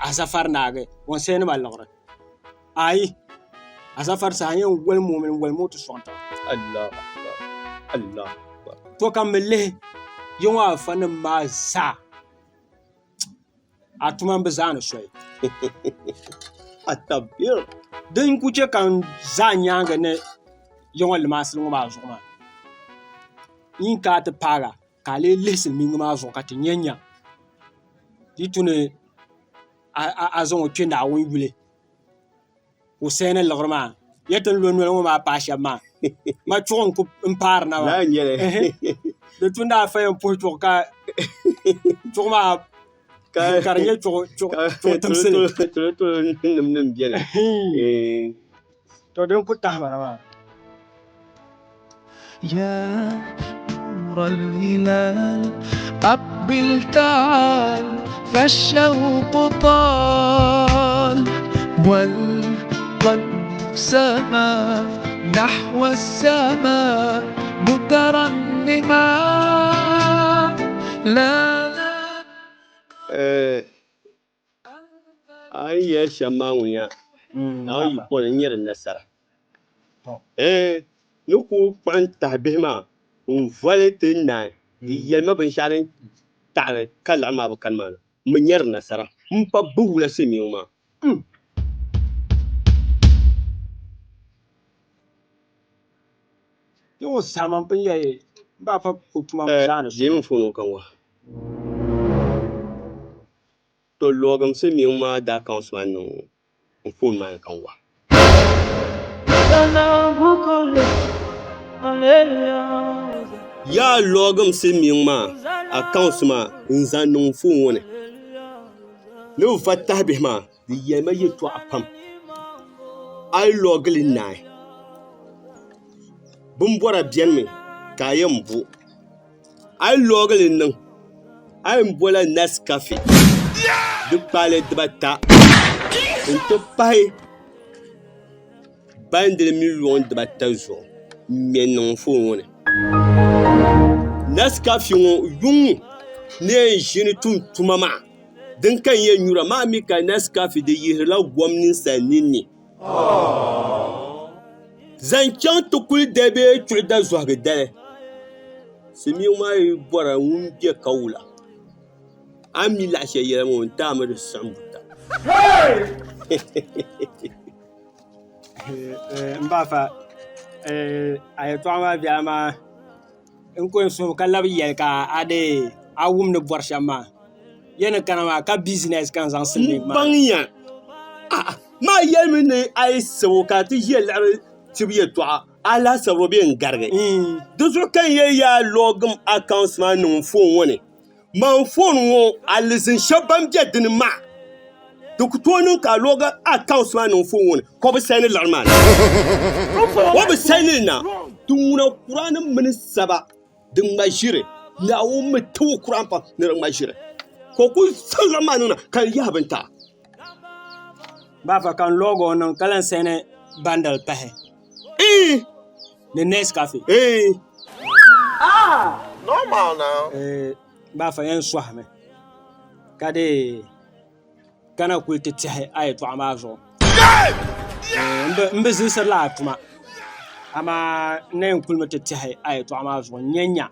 asafar nage on sene malare ai asafar sa yan wal mu'min wal mutu sonta Allah to kamle yawa fanin ma sa atuman bazana shoy atabir din kuce kan zanyanga ne yawan limasin ma zo ma in ka ta para ka le lesin min ma zo ka tinyanya ditune a zo tun da won yule o sene logrma yetan lo ma pa shama ma chon ku impar na la nyele de tun da fa en po ka ma karanye to tamsele to nim bien to den ku ta ma يا نور الهلال أقبل تعال فالشوق طال والقلب سما نحو السماء مترنما لا ai ya shamawiya na yi ko nyir nasara nuku kwan tahbihma vole tinna yelma bin sharin ta'ala kala ma bu kalma mun yar nasara mun fa buhula simi ma yo saman pin yayi ba fa kuma shana je mun fono kan wa to logam simi ma da kan su man no fon ma kan wa ya logam simi ma account ma nzan no fon woni no fatah bihma di yema yeto apam ai loglin nai bumbora bian mi kayan bu ai loglin nan ai mbola Nescafe duk pale dibata into pai bandili miliyɔn dibata zuɣu ŋmɛ niŋ foon ŋɔ ni Nescafe ŋɔ yuŋ ne yɛn ʒini tum tuma maa din kan yɛ nyura maa mi ka Nescafe di yihirila gom ninsali ninni zaŋ chaŋ ti kuli da bee chuɣu da zɔhigu dali Silimiin maa yi bɔra ŋun be ka wula a mi laɣishɛli yɛla ŋɔ n-taami di saɣim buta Mbafa ayɛltɔɣa maa biɛla maa n ko n suhu ka labi yɛli ka a wumni bɔri shɛm maa yɛni kana maa ka bizinɛs kan zaŋ Silimiin maa baŋya maa yɛlimi ni a yi sabo ka ti ʒiya laɣiri tibi yɛltɔɣa a laasabu bɛ n garigi di zuɣu kan yɛ yaa logim accounts maa niŋ foon ŋɔ ni man foon ŋɔ a lizin shɛba ban bɛ dini maa di ku tooi niŋ ka a logi accounts maa niŋ foon ŋɔ ni ko bi sani lari maa wa bi sani na ti ŋuna kura ni mini saba di ŋma ʒiri Naawuni mi tiwi kuran pam ni di ŋma ʒiri ko ku sani lari maa niŋ na kan yahi bin ta Mbafa kan logo niŋ ka lan sani bundle pahi ni Nescafe Normal now. Mbafa yɛn sɔhimi ka di kana kuli ti tihi a yɛltɔɣa maa zuɣu n bi zinsirila a tuma amaa na yɛn kulimi ti tihi a yɛltɔɣa maa zuɣu n nya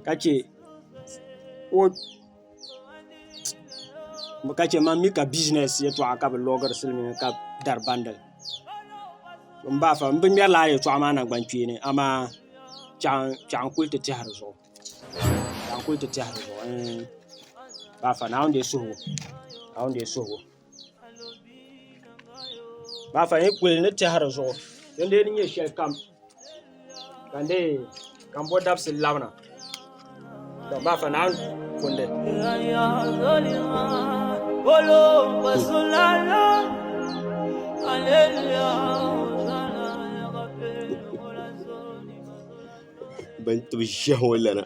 ka che man mi ka business yɛltɔɣa ka bi logiri Silimiin ka dari bundle Mbafa n bi ŋmɛrila a yɛltɔɣa maa nangbani kpeeni amaa chaɣan kuli ti tihi di zuɣu Mbafa naawuni de suhu Mbafa yɛn kuli ni tihi di zuɣu din dee ni nyɛ shɛli kam kan bo dabisi labina Mbafa naawuni kundi ban tibi ʒiɛhi ŋɔ lana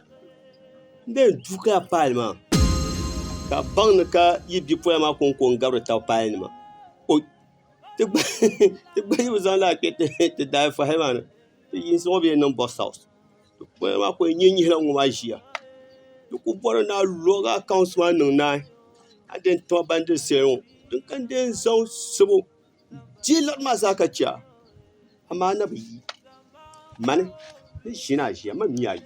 n du ka paali maa ka baŋ ni ka yi bipola maa konko n gabiri tabi paali nima ti gba yi bi zaŋ laa kpe ti daai fahi maa ni ti yinsi ŋɔ bee niŋ box house ti kpɛli maa ko nyɛ nyihila ŋɔ maa ʒiya ti ku bɔri na loga accounts maa niŋ naai a den tuma bandiri sɛli ŋɔ din kan den zaŋ sabo di lari maa zaa ka chia amaa na bi yi mani ni ʒina a ʒiya ma mi a yi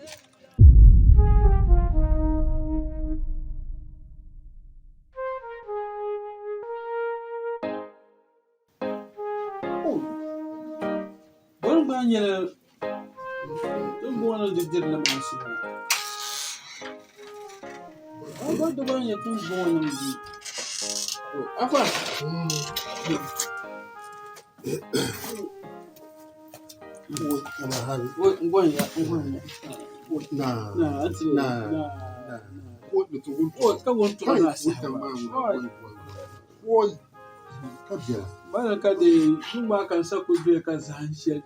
bɔri maa nyɛla din bɔŋɔ di diri na maa shɛli bɔri di gba nyɛ din bɔŋɔ ni di afa Bala ka de kuma kan sa ku be kan zan shi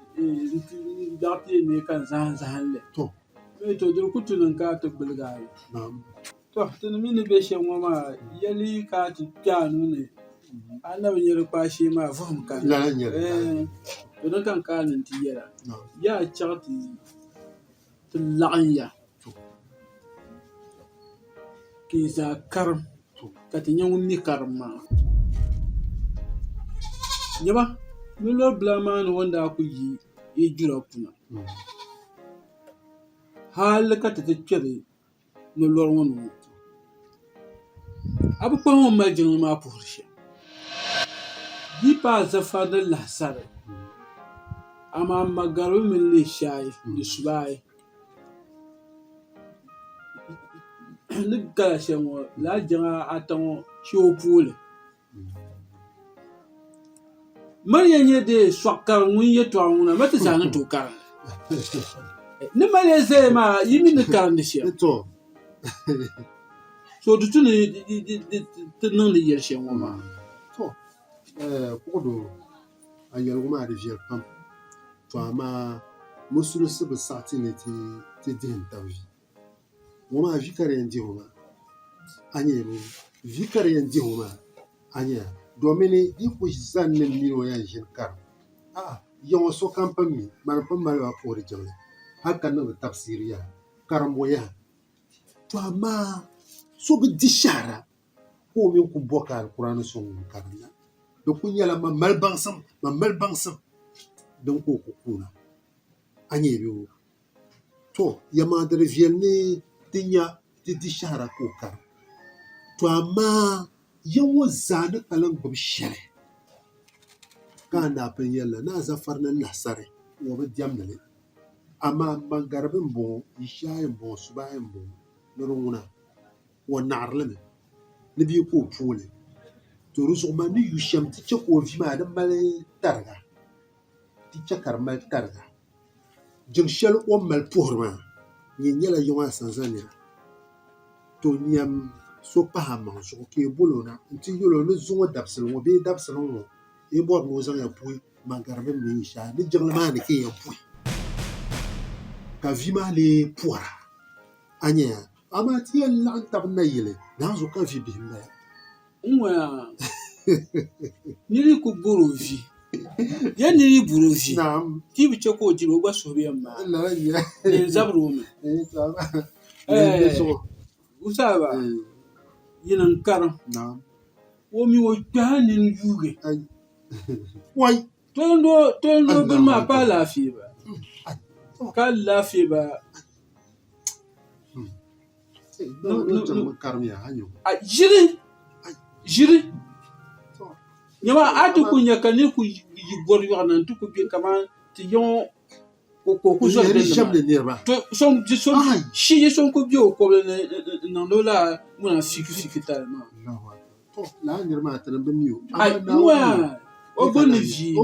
da ti ne kan zan le to dur kutunin ka to bulga to tin mini be shen ma yali ka ti kyanu ne annabi yar kwashi ma fahim ka don kan kanin ti yara ya chati lanya ki za karam ka ti nyawun ni karma nyaba nulo blama no wanda ku yi jura kuna hal ka ta tsere no lor wono abu pa mo majin ma purshe di pa za fada la sare ama magaru min le shay di subai ni kala shemo la janga aton shopule Mariya nye de swakar ngunye to nguna mata zana to kar ni Mariya sai ma yimi ni kar ni shi to so dutu ni nan da yar shen ma to ko do ayar guma da jiyar pam to amma musulu su bi sati ne ti din tawi woma vikare ndi homa anye vikare ndi homa anye domin yi ku zannin mino yan jin kar yawan so kan mi man pan malwa ko da jama'a haka nan da tafsiriya karamboya to amma so bi dishara ko min ku boka alquran sun karna da kun yala ma malbansam don ko ku kuna anye biyo to yama da ne dinya dishara ko kar to amma yawan zane kalan gubshere kana pen yalla na zafar na lasare wo be diamnale amma mangarbin bo ishayin bo subayin bo nuruna wa narleme ne bi ko pole to rusu ma ni yusham ti ko vi ma da male targa ti karmal targa jing shel o mal pourma ni nyala yoma sanzania to niam so pahama so ke bolona nti yolo no zungo dabsel wo be dabsel wo e bor mo zan ya pui mangarbe mi sha ni jengla ne ke ya pui ka vima le poira anya ama ti la tab na yele na zo ka vi bi mba Mwa nili ku buru vi ya nili buru vi naam ti bi choko jiro gba so bi ma la ya ni zabru me usaba yinan karam naam wo mi wo gbanin yuge wai tondo bin ma pa lafiya ba ka lafiya ba no karmiya hanyo jiri nyama atu kunya kani ku yibor yo nan tu ku bi kama ti yon ko zo de nerba to son shi son ko bi o ko nan do la muna fiki talma to la nerma tan ba miyo wa o bonne vie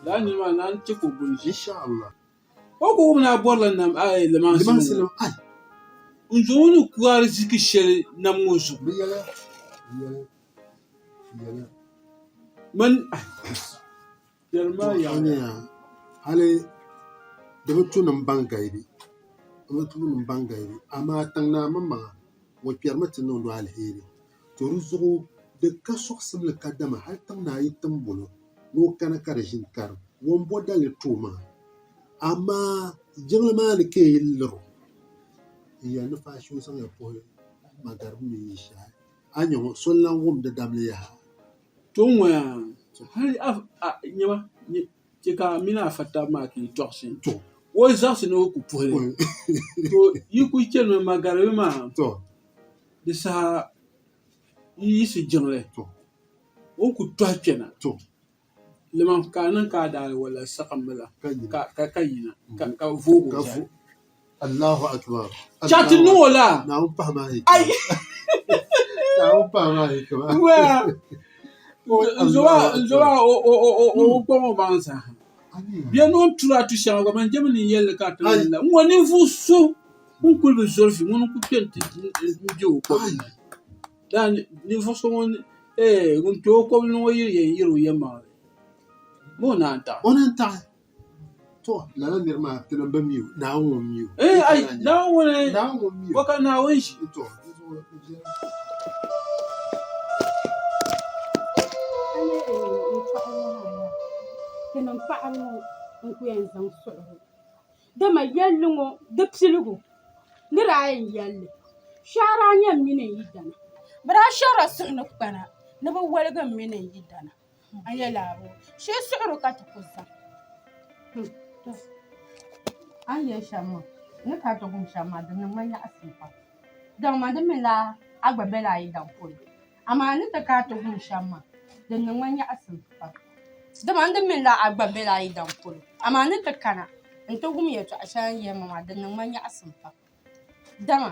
la nerma nan ti ko bonne vie inshallah o ko na borla nam ay le man silo unjonu kuar ziki shel nam ngozu yala man yarma ya hale da mutunan bangairi amma tangna mamma wa permatin no alheri to ruzu da ka soksim le kadama har tangna yi tambolo no kana karjin kar won bodal tuma amma jinma ne ke yilro ya na fashu san ya po magarbu ne sha anyo sollan wom da damle ya ton wa hali nyama ke ka mina fata ma ki torsin to wo zarsi no ku pole to yi ku chen magarbu ma to de sa yi si jingle to wo ku twachena to le man kanan ka da wala sakamala ka kayina ka vogo Allahu akbar chati no wala na upa mai ai wa Zoa o komo bansa. Bien on tura tu shanga man jamani yelle ka tan la. Woni fu so un kulbe zorfi mon ku pente ndio ko. Dan ni fu so on on to ko no yiru yema. Mo na anta. Onanta. To la nirma tan ba miu na won miu. Ai na won miu. Ko kana won shi to. Kenan paɣaba n ku yɛn zaŋ suɣugu dama yɛlli ŋɔ di piligu ni daa yɛn yɛlli shɛra nyɛ mini yi dana bi daa shɛra suɣuni kpana ni bi waligi mini yi dana a yɛ laabo shee suɣuri ka ti ku zaŋ an yɛ shɛm ni ka ti gum shɛm ma di niŋ ma nyaɣasim pam dama ma di mi la a gba bɛla ayi dan polo amaa ni ti ka ti gum shɛm ma di niŋ ma nyaɣasim pam dama ndi min la agba bela yi dan polo amma ni ti kana n ti gum yɛltɔɣa shɛli n yɛma maa di niŋ ma nyaɣasim pam dama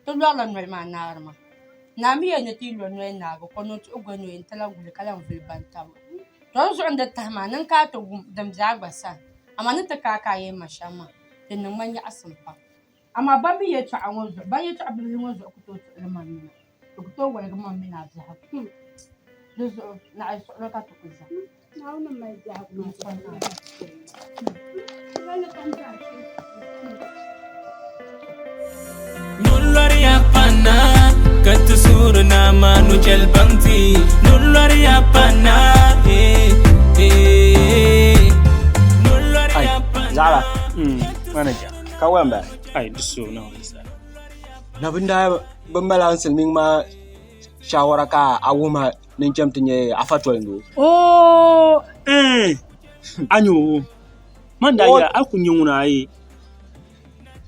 ti lɔrila noli maa naari maa naa mi yɛl ni ti lɔ noli naagi ko ni tuɣu go noli n ti la guli ka lan vuli bantaba tɔn zuɣu ndi tahi maa nin kaa ti gum din bia agba sani amma ni ti kaa ka a yɛn ma shɛm maa di niŋ ma nyaɣasim pam amma ba mi yɛltɔɣa ŋɔ zuɣu ba yɛltɔɣa bibili ŋɔ zuɣu ku tooi tuɣuli man mina ti ku tooi waligi man mina biɛhigu di zuɣu naɣi suɣuli ka ti ku zaŋ Nullari apana, kantu Nurna manu chel bangti Nulari apana Nulari apana Zara manager kawamba ai duso na wisa na bunda bambala silming ma shawara ka awuma nin chamtinye afatwal ndo oh anyo manda ya akunye nguna ai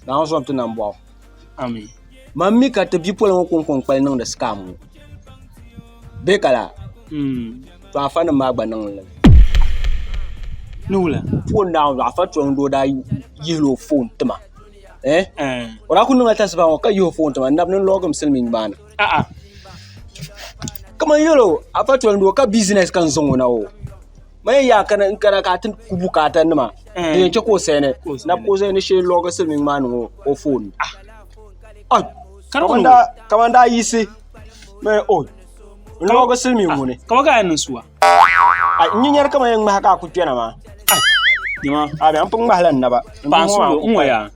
na on som tunan bo ami mammi ka te bi pole ko kon kwal nang da scam be kala to afana magba nang le nula phone down afatwal ndo da yellow phone tama ora kunu ngata saba ka yo phone tama ndab nan logam silming bana kama yelo afatwal ndo ka business kan zongo na o mai ya kana in kana ka tin kubukata nima de ce ko sene na ko sene she logo silming manu o phone kamanda yisi me o logo silming mu ne kama ga nan suwa nyinyar kama yan ma haka ku tena ma nima abi an pung mahlan na ba ba su unwa ya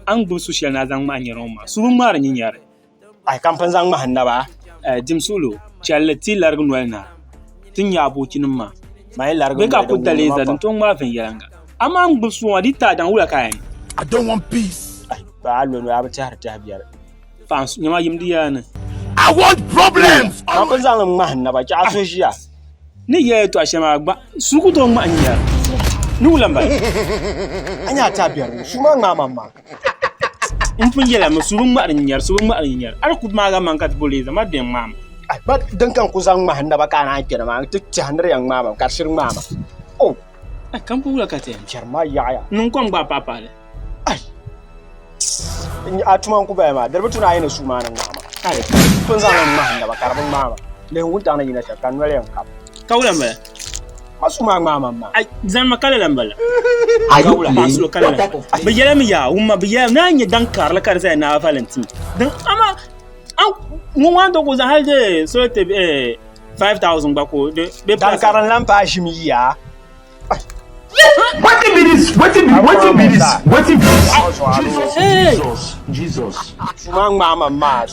an gu social na zan ma nyaro ma su mar nyinyar ai kampan zan mahan na ba dim sulu challati largun walna tin ya abokin ma mai largo be ka kudale za don ton ma fen yaranga amma an gbusu wadi ta dan wula kayan I don't want peace. ba allo no abata har ta biyar fans nyama yimdi yana I want problems. an kun zan mahan na ba ki asoshiya ni ye to ashema gba suku to ma anyar ni wula ba anya ta biyar su ma mamma in fun yela ma subun ma anyar ar ku ma ga man kat boleza ma den mama ai ba dan kan ku zan mahan na ba kana kira ma duk ci handar yang mama karshen mama oh kan fu wula kate jarma yaya nun kon ba papa le ai in atuman ku ba ma darbi tuna yana su ma nan mama ai kun zan mahan na ba karbin mama le hunta na yina ta kan wale yan kap kawula ba masu ma mama ma ai zan makala lambala kawula masu kala ba yela mi ya umma ba yela na nya dan karla kar sai na valentine dan ama an mun wanda ko zan halde so te 5000 ba ko de dan karan lampa shimi ya What be this? Jesus. Sumang mama ma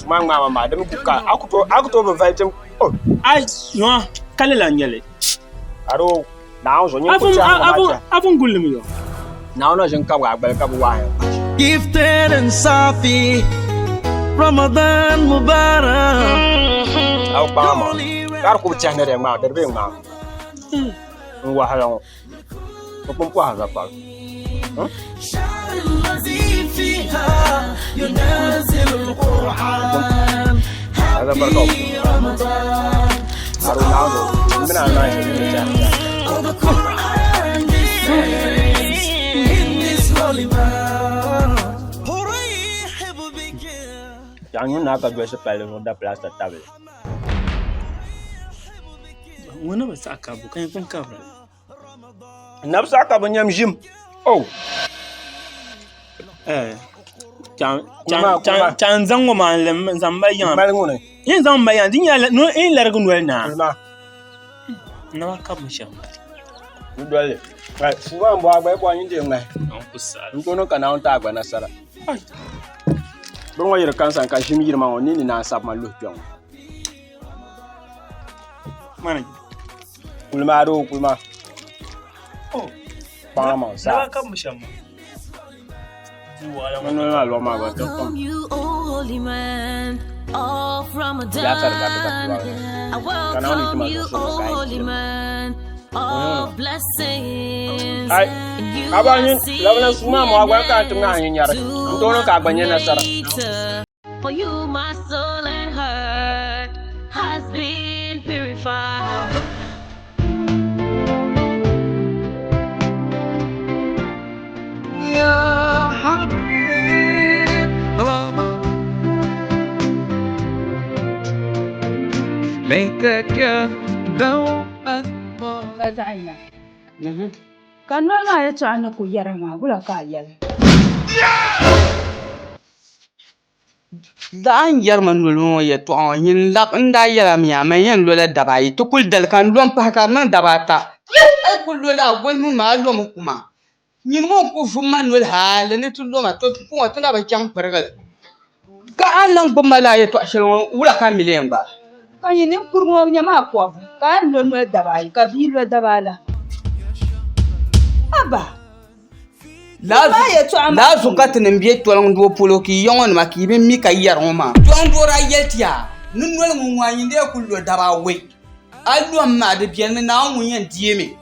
da muka akuto ba vaitem oh ai no kala la nyele aro now so nyi ko cha afun gullum yo now no jin ka wa ka wa Gifted and Safi Ramadan Mubarak au ba ma kar ko cha ne ma da be ma wa hala ko pon ko ha pa ينزل القرآن هذا بركة aro now من ana القرآن in this holy month yang na ka dua sepele no da plaza table wona ba saka bu kan kun kabra nafsa ka banyam jim oh can zango ma lem zamba yan mal ngone yin zamba yan din ya no in largun wel na na ka mu sha dole ai fuwa mbo agba bo yin de ngai on kusala ntono kana on ta agba na sara don wa yir kansan ka shimi yir ma woni ni na sab ma lo pion mana kulma oh ba ma sa na ka mu sha ma You holy man of Ramadan. I welcome you, holy man of blessings. For you, my soul and heart has been purified. ليتك دوما Zaina. Kan ma ya ta ana ku yara ma bula ka yara. Da an yar man lulu ya to yin lak nda yara mi ama yen lola dabai to kul dal kan lom pa ka man dabata. Ai kul lola gol mu ma lom kuma. Yin mo ku fu man lol hal ne tu loma to ku to na ba kyang pargal. ka an lan gbama la ya to shelo wula ka miliyan ba Ka yi ninkuriŋɔ nyɛma akɔbu ka a noli daba ayi ka bia lo daba ala. Aba. La zo ka tin biye tolong do polo ki yongo ma ki be mi ka yarong ma tong do ra yeltia nun nol ngun wa yinde ku lo daba we allo ma de bien na ngun yan dieme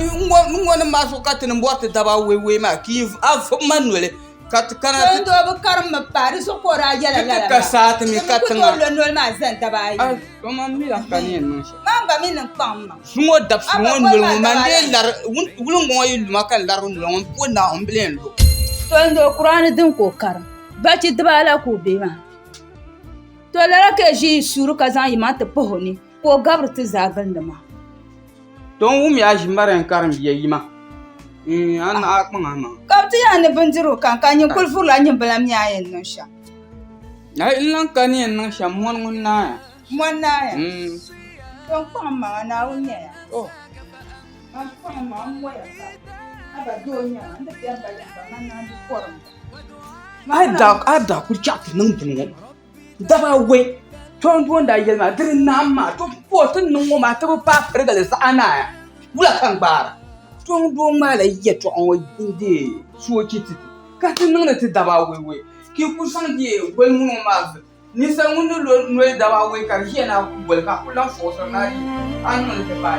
ngo ma so ka tin mbot daba we ma ki af manole kat kana do bu karam ma pare so ko ra yala la ka sa mi ka tin ko lo nol ma zan daba ayi ko ma mi la kan yen no ma ga mi nan pam ma sungo dab sungo nol ma de lar wulun ngo yi ma kan lar nol ko na on blen lo to ndo qur'an din ko karam ba ci daba ala ko be ma to lara ke ji suru ka zan yi ma ta pohoni ko gabr ti zagal da ma don wum ya ji maran karam biye yi ma an akman ama kapti ya ne bindiro kan yin kulfur la yin balam ya yin no sha ai illan kan yin no sha mon na ya don ko ma na wunya ya oh an ko ma mo ya ka aba do nya anda ya ba ya ba na di koram ada ku chat nan tun daba we ton don da yelma dirin na ma to ko tun nan ma ta ba farga da sa'ana ya wula kan bara tong do ma la ye to on inde so kiti ka tin nan ti daba we ki ku san die gol mu ma ni san mun lo no daba we ka je na ku gol ka ku lan fo so na an non te ba